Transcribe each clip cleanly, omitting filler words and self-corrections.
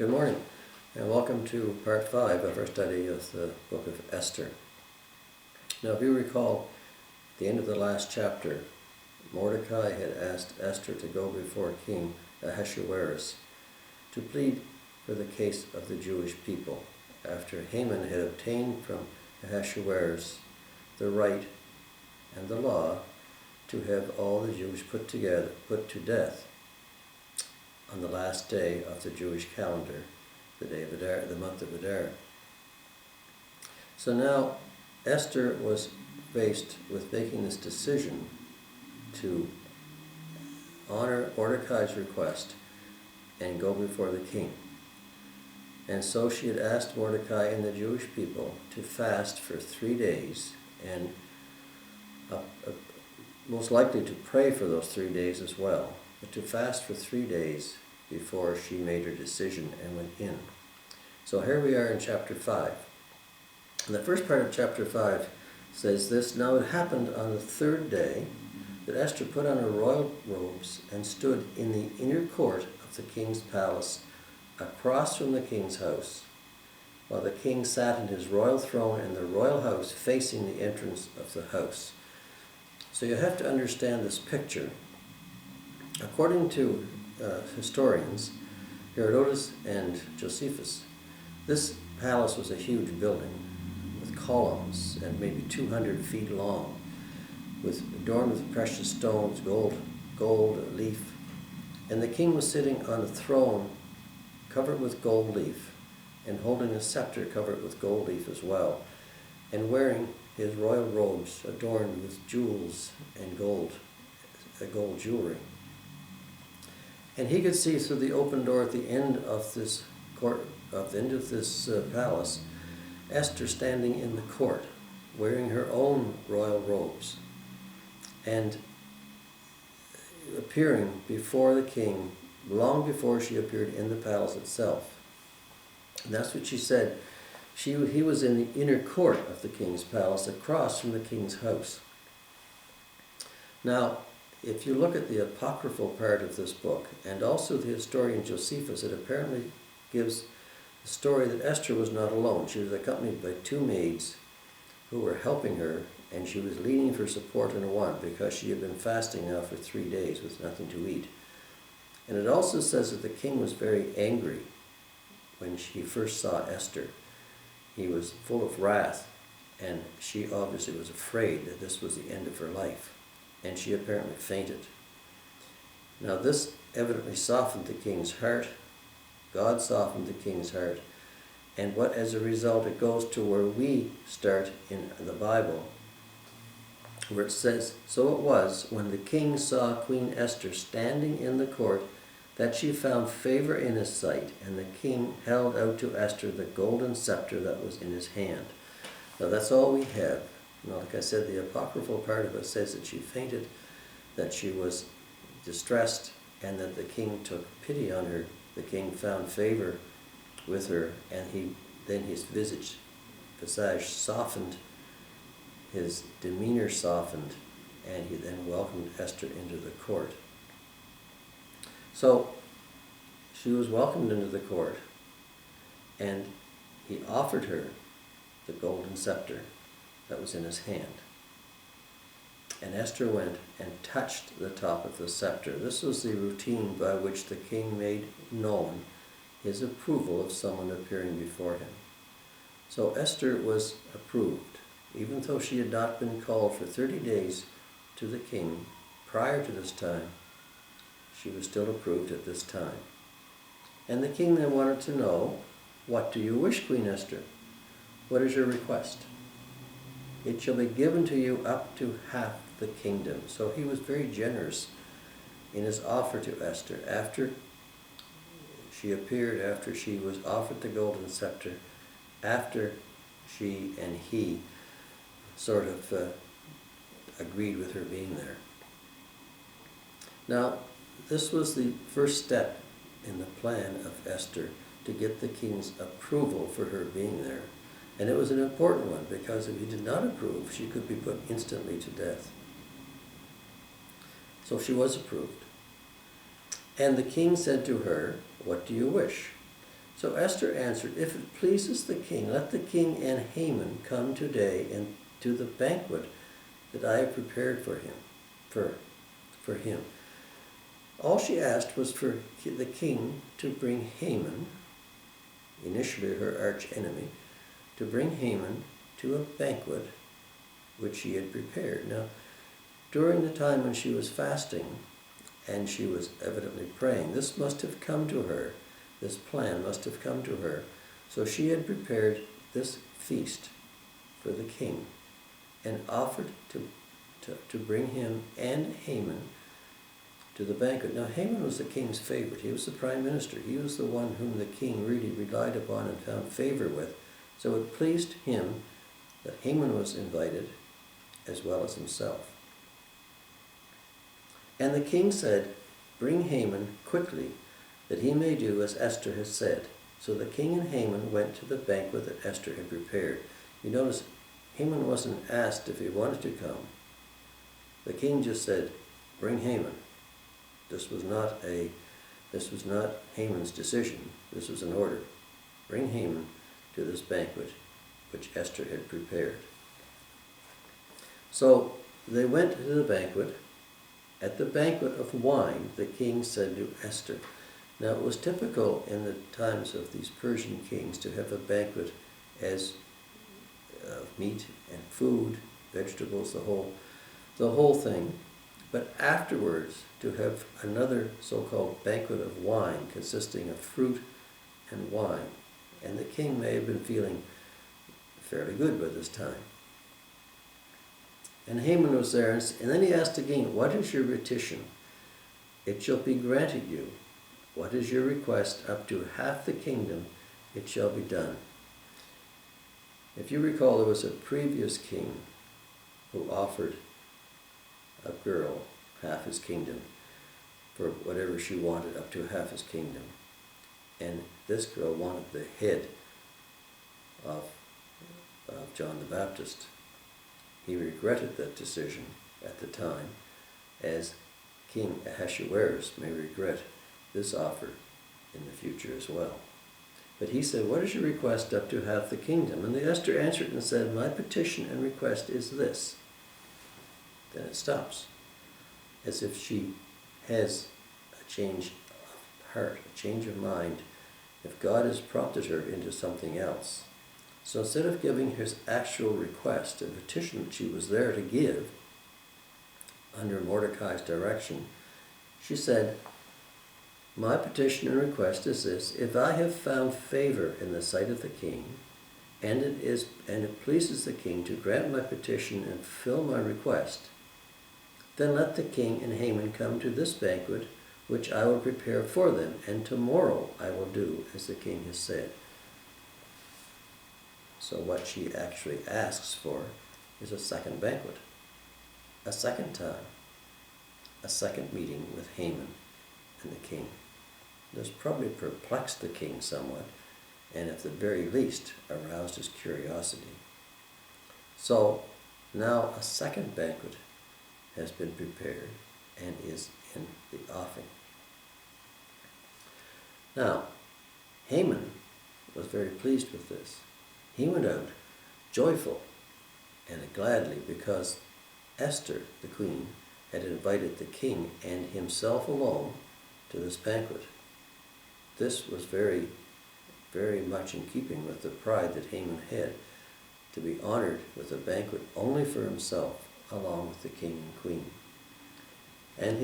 Good morning, and welcome to part 5 of our study of the book of Esther. Now, if you recall, at the end of the last chapter, Mordecai had asked Esther to go before King Ahasuerus to plead for the case of the Jewish people, after Haman had obtained from Ahasuerus the right and the law to have all the Jews put to death on the last day of the Jewish calendar, the day of Adar, the month of Adar. So now Esther was faced with making this decision to honor Mordecai's request and go before the king. And so she had asked Mordecai and the Jewish people to fast for 3 days, and most likely to pray for those 3 days as well, but to fast for 3 days before she made her decision and went in. So here we are in chapter 5. And the first part of chapter 5 says this: Now it happened on the 3rd day that Esther put on her royal robes and stood in the inner court of the king's palace, across from the king's house, while the king sat in his royal throne in the royal house facing the entrance of the house. So you have to understand this picture. According to historians, Herodotus and Josephus, this palace was a huge building with columns and maybe 200 feet long, adorned with precious stones, gold leaf. And the king was sitting on a throne covered with gold leaf and holding a scepter covered with gold leaf as well, and wearing his royal robes adorned with jewels and gold jewelry. And he could see through the open door at the end of this court, at the end of this palace, Esther standing in the court, wearing her own royal robes, and appearing before the king long before she appeared in the palace itself. And that's what she said. He was in the inner court of the king's palace, across from the king's house. Now, if you look at the apocryphal part of this book, and also the historian Josephus, it apparently gives the story that Esther was not alone. She was accompanied by 2 maids who were helping her, and she was leaning for support in one because she had been fasting now for 3 days with nothing to eat. And it also says that the king was very angry when he first saw Esther. He was full of wrath, and she obviously was afraid that this was the end of her life, and she apparently fainted. Now this evidently softened the king's heart. God softened the king's heart, and as a result it goes to where we start in the Bible, where it says, So it was, when the king saw Queen Esther standing in the court, that she found favor in his sight, and the king held out to Esther the golden scepter that was in his hand. Now that's all we have. Now, like I said, the apocryphal part of it says that she fainted, that she was distressed, and that the king took pity on her. The king found favor with her, and then his visage softened, his demeanor softened, and he then welcomed Esther into the court. So she was welcomed into the court, and he offered her the golden scepter that was in his hand. And Esther went and touched the top of the scepter. This was the routine by which the king made known his approval of someone appearing before him. So Esther was approved, even though she had not been called for 30 days to the king prior to this time. She was still approved at this time. And the king then wanted to know, What do you wish, Queen Esther? What is your request? It shall be given to you up to half the kingdom. So he was very generous in his offer to Esther. After she appeared, after she was offered the golden scepter, after she and he sort of agreed with her being there. Now, this was the first step in the plan of Esther to get the king's approval for her being there. And it was an important one, because if he did not approve, she could be put instantly to death. So she was approved. And the king said to her, "What do you wish?" So Esther answered, "If it pleases the king, let the king and Haman come today and to the banquet that I have prepared for him, for him." All she asked was for the king to bring Haman, initially her arch enemy, to bring Haman to a banquet which she had prepared. Now, during the time when she was fasting and she was evidently praying, this must have come to her, this plan must have come to her. So she had prepared this feast for the king and offered to bring him and Haman to the banquet. Now, Haman was the king's favorite. He was the prime minister. He was the one whom the king really relied upon and found favor with. So it pleased him that Haman was invited as well as himself. And the king said, "Bring Haman quickly, that he may do as Esther has said." So the king and Haman went to the banquet that Esther had prepared. You notice, Haman wasn't asked if he wanted to come. The king just said, "Bring Haman." This was not Haman's decision. This was an order. Bring Haman to this banquet which Esther had prepared. So they went to the banquet. At the banquet of wine, the king said to Esther. Now it was typical in the times of these Persian kings to have a banquet as meat and food, vegetables, the whole thing. But afterwards, to have another so-called banquet of wine consisting of fruit and wine. And the king may have been feeling fairly good by this time. And Haman was there, and then he asked the king, "What is your petition? It shall be granted you. What is your request? Up to half the kingdom it shall be done." If you recall, there was a previous king who offered a girl half his kingdom for whatever she wanted, up to half his kingdom. And this girl wanted the head of John the Baptist. He regretted that decision at the time, as King Ahasuerus may regret this offer in the future as well. But he said, "What is your request up to half the kingdom?" And the Esther answered and said, "My petition and request is this." Then it stops, as if she has a change of heart, a change of mind, if God has prompted her into something else. So instead of giving his actual request, a petition that she was there to give, under Mordecai's direction, she said, "My petition and request is this: if I have found favor in the sight of the king, and it pleases the king to grant my petition and fulfill my request, then let the king and Haman come to this banquet, which I will prepare for them, and tomorrow I will do as the king has said." So what she actually asks for is a second banquet, a second time, a second meeting with Haman and the king. This probably perplexed the king somewhat, and at the very least aroused his curiosity. So now a second banquet has been prepared and is in the offing. Now, Haman was very pleased with this. He went out joyful and gladly because Esther, the queen, had invited the king and himself alone to this banquet. This was very, very much in keeping with the pride that Haman had, to be honored with a banquet only for himself, along with the king and queen. And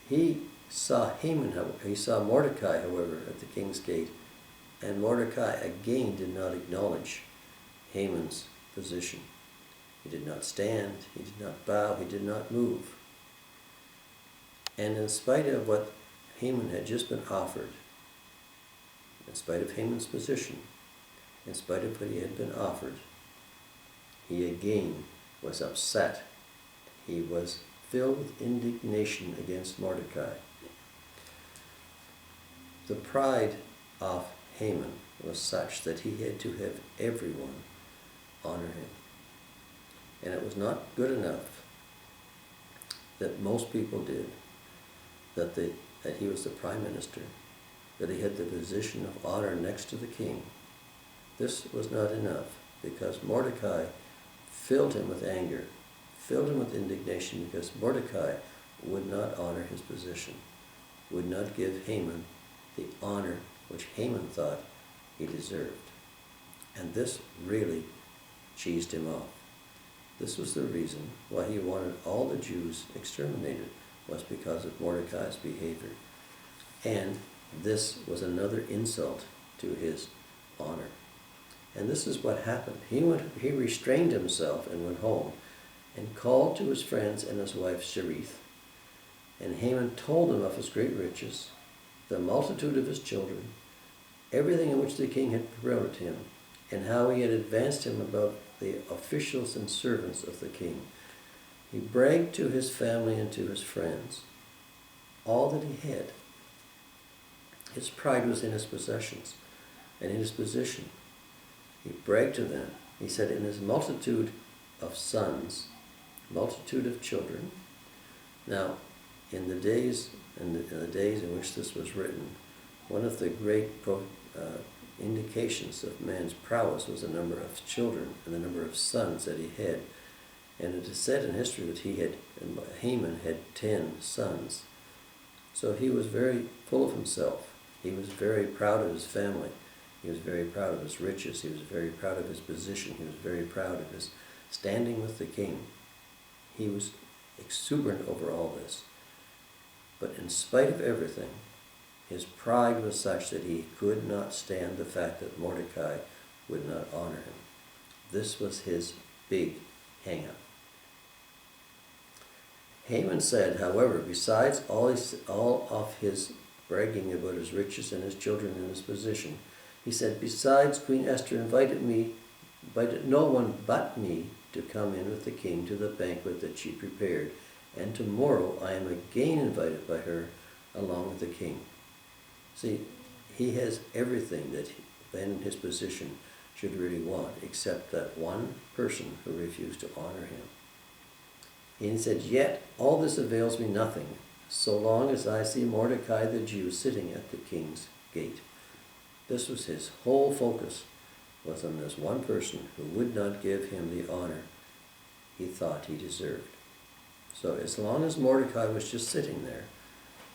he saw Mordecai, however, at the king's gate, and Mordecai again did not acknowledge Haman's position. He did not stand, he did not bow, he did not move. And in spite of what Haman had just been offered, in spite of Haman's position, in spite of what he had been offered, he again was upset. He was filled with indignation against Mordecai. The pride of Haman was such that he had to have everyone honor him. And it was not good enough that most people did, that he was the prime minister, that he had the position of honor next to the king. This was not enough, because Mordecai filled him with anger, filled him with indignation, because Mordecai would not honor his position, would not give Haman the honor which Haman thought he deserved. And this really cheesed him off. This was the reason why he wanted all the Jews exterminated, was because of Mordecai's behavior. And this was another insult to his honor. And this is what happened. He restrained himself and went home and called to his friends and his wife Cherith. And Haman told them of his great riches, the multitude of his children, everything in which the king had promoted him, and how he had advanced him above the officials and servants of the king. He bragged to his family and to his friends all that he had. His pride was in his possessions and in his position. He bragged to them. He said, in his multitude of sons, multitude of children. Now, in the days in which this was written, one of the great indications of man's prowess was the number of children and the number of sons that he had. And it is said in history that Haman had 10 sons. So he was very full of himself. He was very proud of his family. He was very proud of his riches. He was very proud of his position. He was very proud of his standing with the king. He was exuberant over all this. But in spite of everything, his pride was such that he could not stand the fact that Mordecai would not honor him. This was his big hang-up. Haman said, however, besides all of his bragging about his riches and his children and his position, he said, besides, Queen Esther invited no one but me to come in with the king to the banquet that she prepared, and tomorrow I am again invited by her along with the king. See, he has everything that then in his position should really want, except that one person who refused to honor him. And he said, yet all this avails me nothing, so long as I see Mordecai the Jew sitting at the king's gate. This was his whole focus, was on this one person who would not give him the honor he thought he deserved. So as long as Mordecai was just sitting there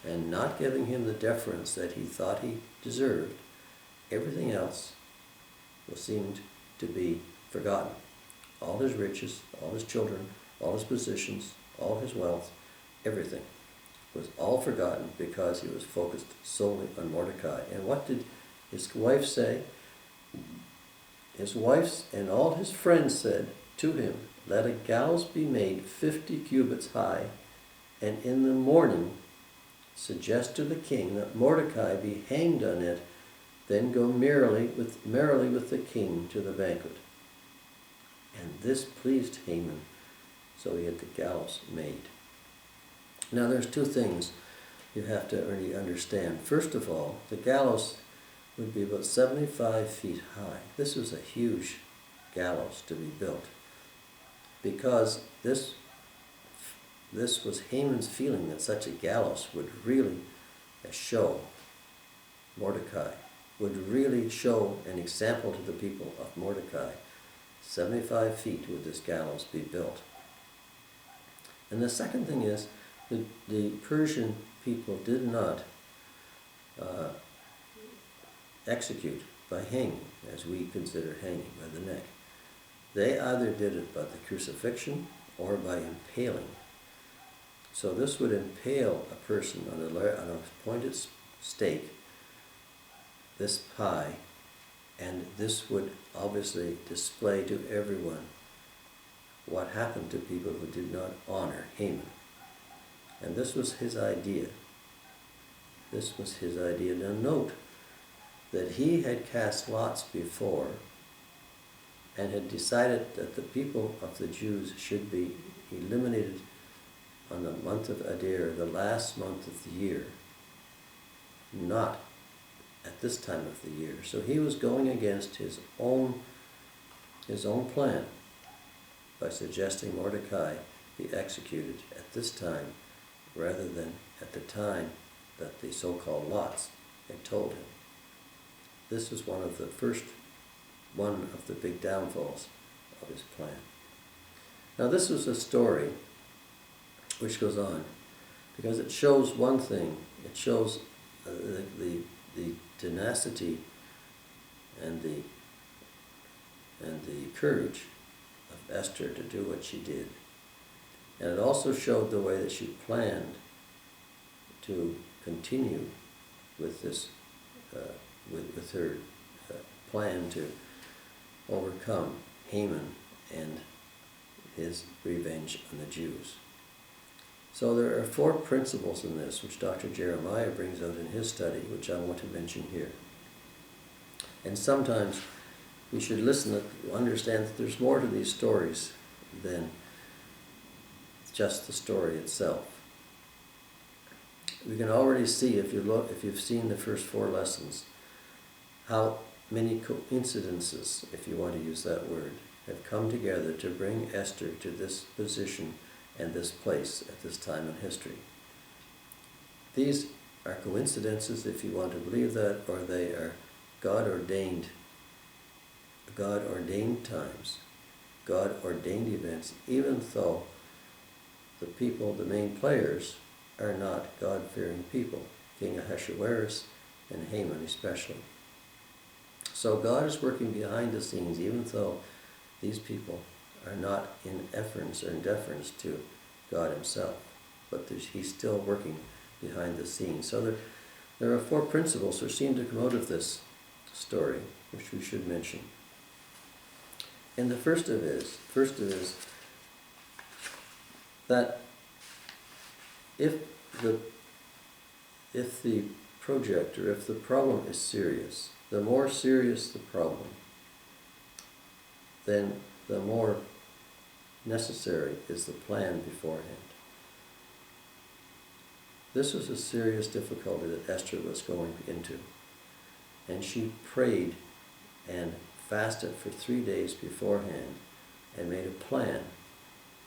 and not giving him the deference that he thought he deserved, everything else seemed to be forgotten. All his riches, all his children, all his positions, all his wealth, everything was all forgotten because he was focused solely on Mordecai. And what did his wife say? His wife and all his friends said to him, let a gallows be made 50 cubits high, and in the morning suggest to the king that Mordecai be hanged on it, then go merrily with the king to the banquet. And this pleased Haman, so he had the gallows made. Now there's two things you have to really understand. First of all, the gallows would be about 75 feet high. This was a huge gallows to be built, because this was Haman's feeling that such a gallows would really show Mordecai, would really show an example to the people of Mordecai. 75 feet would this gallows be built. And the second thing is, the Persian people did not execute by hanging, as we consider hanging, by the neck. They either did it by the crucifixion or by impaling. So this would impale a person on a pointed stake, this pie, and this would obviously display to everyone what happened to people who did not honor Haman. And this was his idea. This was his idea. Now note that he had cast lots before and had decided that the people of the Jews should be eliminated on the month of Adar, the last month of the year, not at this time of the year. So he was going against his own plan by suggesting Mordecai be executed at this time rather than at the time that the so-called lots and told him. This was one of the big downfalls of his plan. Now this was a story which goes on because it shows one thing. It shows the tenacity and the courage of Esther to do what she did. And it also showed the way that she planned to continue with this, with her plan to overcome Haman and his revenge on the Jews. So there are 4 principles in this, which Dr. Jeremiah brings out in his study, which I want to mention here. And sometimes we should listen to understand that there's more to these stories than just the story itself. We can already see, if you've seen the first 4 lessons, how many coincidences, if you want to use that word, have come together to bring Esther to this position and this place at this time in history. These are coincidences, if you want to believe that, or they are God-ordained times, God-ordained events, even though the people, the main players, are not God-fearing people, King Ahasuerus and Haman especially. So God is working behind the scenes, even though these people are not in deference to God himself, but he's still working behind the scenes. So there are 4 principles that seem to come out of this story, which we should mention. And the first of it is that if the project, or if the problem is serious, the more serious the problem, then the more necessary is the plan beforehand. This was a serious difficulty that Esther was going into, and she prayed and fasted for 3 days beforehand and made a plan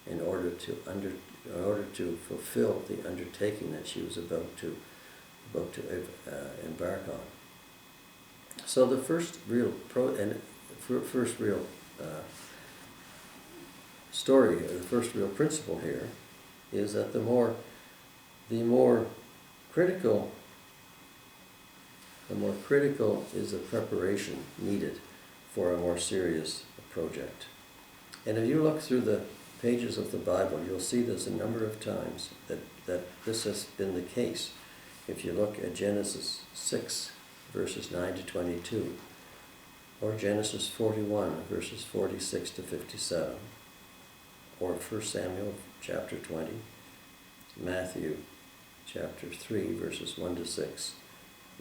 in order to fulfill the undertaking that she was about to embark on. So the first real story, or the first real principle here, is that the more critical is the preparation needed for a more serious project. And if you look through the pages of the Bible, you'll see there's a number of times that this has been the case. If you look at Genesis 6, verses 9 to 22, or Genesis 41, verses 46 to 57, or 1 Samuel chapter 20, Matthew chapter 3, verses 1 to 6,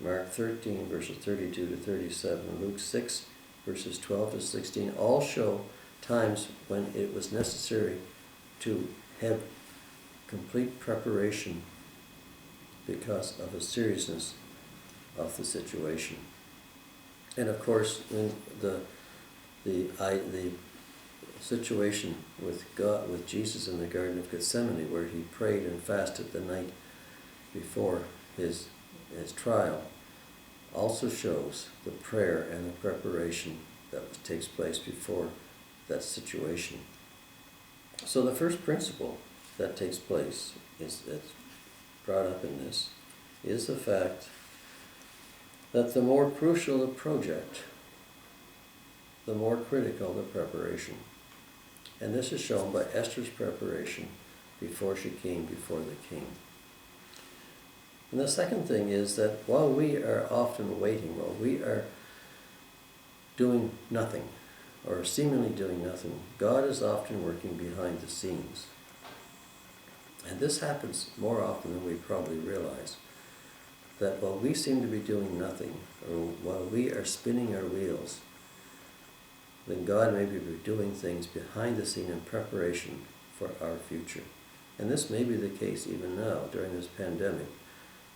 Mark 13, verses 32 to 37, Luke 6, verses 12 to 16, all show times when it was necessary to have complete preparation because of the seriousness of the situation. And of course, in the situation with Jesus in the Garden of Gethsemane, where he prayed and fasted the night before his trial, also shows the prayer and the preparation that takes place before that situation. So the first principle that takes place, that's brought up in this, is the fact that the more crucial the project, the more critical the preparation. And this is shown by Esther's preparation before she came before the king. And the second thing is that while we are often waiting, while we are doing nothing, or seemingly doing nothing, God is often working behind the scenes. And this happens more often than we probably realize. That while we seem to be doing nothing, or while we are spinning our wheels, then God may be doing things behind the scene in preparation for our future. And this may be the case even now, during this pandemic,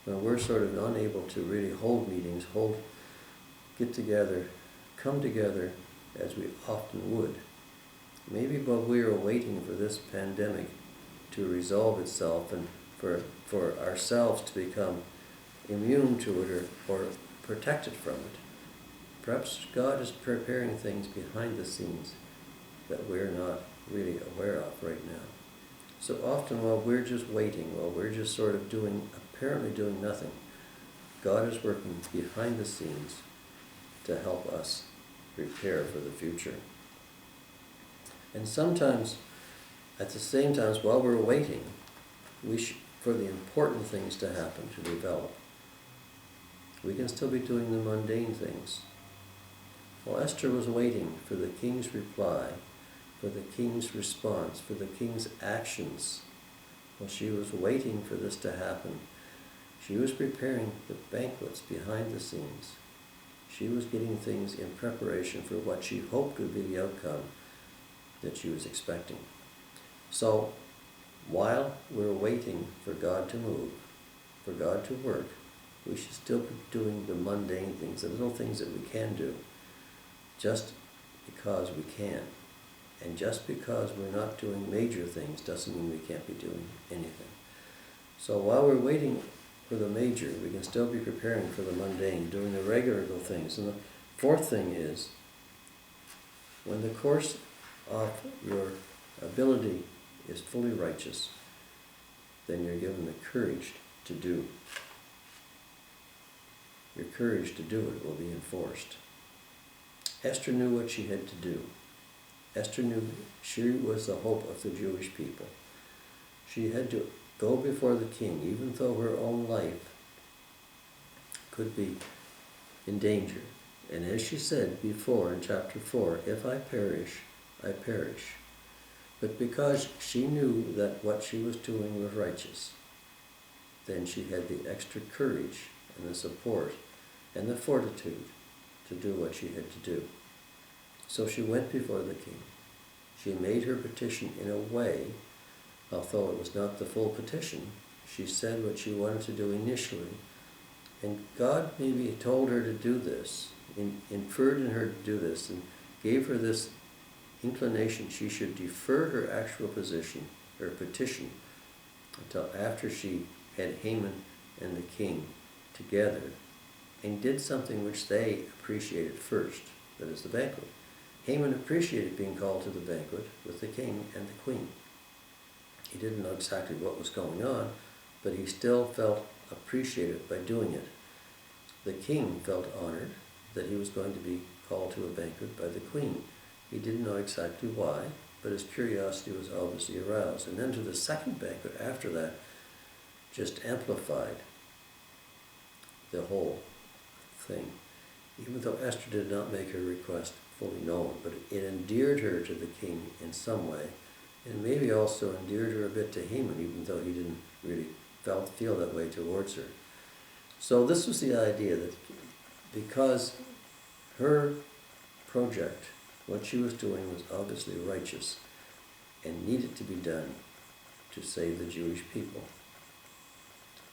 when we're sort of unable to really hold meetings, get together, come together as we often would. Maybe while we are waiting for this pandemic to resolve itself and for ourselves to become immune to it or protected from it. Perhaps God is preparing things behind the scenes that we're not really aware of right now. So often while we're just waiting, while we're just sort of apparently doing nothing, God is working behind the scenes to help us prepare for the future. And sometimes, at the same time, while we're waiting, for the important things to happen, to develop, we can still be doing the mundane things. While Esther was waiting for the king's reply, for the king's response, for the king's actions, while she was waiting for this to happen, she was preparing the banquets behind the scenes. She was getting things in preparation for what she hoped would be the outcome that she was expecting. So, while we're waiting for God to move, for God to work, we should still be doing the mundane things, the little things that we can do, just because we can. And just because we're not doing major things doesn't mean we can't be doing anything. So while we're waiting for the major, we can still be preparing for the mundane, doing the regular little things. And the fourth thing is, when the course of your ability is fully righteous, then you're given the courage to do. Your courage to do it will be enforced. Esther knew what she had to do. Esther knew she was the hope of the Jewish people. She had to go before the king, even though her own life could be in danger. And as she said before in chapter 4, if I perish, I perish. But because she knew that what she was doing was righteous, then she had the extra courage and the support and the fortitude to do what she had to do. So she went before the king. She made her petition in a way, although it was not the full petition. She said what she wanted to do initially. And God maybe told her to do this, inferred in her to do this, and gave her this inclination she should defer her actual position, her petition, until after she had Haman and the king together and did something which they appreciated first, that is the banquet. Haman appreciated being called to the banquet with the king and the queen. He didn't know exactly what was going on, but he still felt appreciated by doing it. The king felt honored that he was going to be called to a banquet by the queen. He didn't know exactly why, but his curiosity was obviously aroused. And then to the second banquet after that just amplified the whole thing. Even though Esther did not make her request fully known, but it endeared her to the king in some way, and maybe also endeared her a bit to Haman, even though he didn't really feel that way towards her. So this was the idea that because her project, what she was doing, was obviously righteous and needed to be done to save the Jewish people,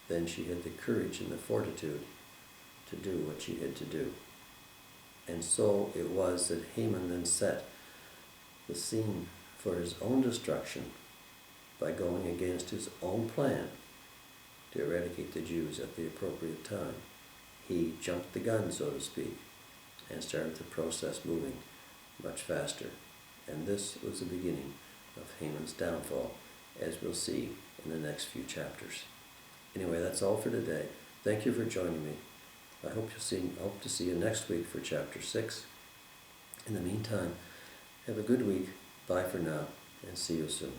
then she had the courage and the fortitude to do what she had to do. And so it was that Haman then set the scene for his own destruction by going against his own plan to eradicate the Jews at the appropriate time. He jumped the gun, so to speak, and started the process moving much faster. And this was the beginning of Haman's downfall, as we'll see in the next few chapters. Anyway, that's all for today. Thank you for joining me. I hope to see you next week for chapter 6. In the meantime, have a good week. Bye for now, and see you soon.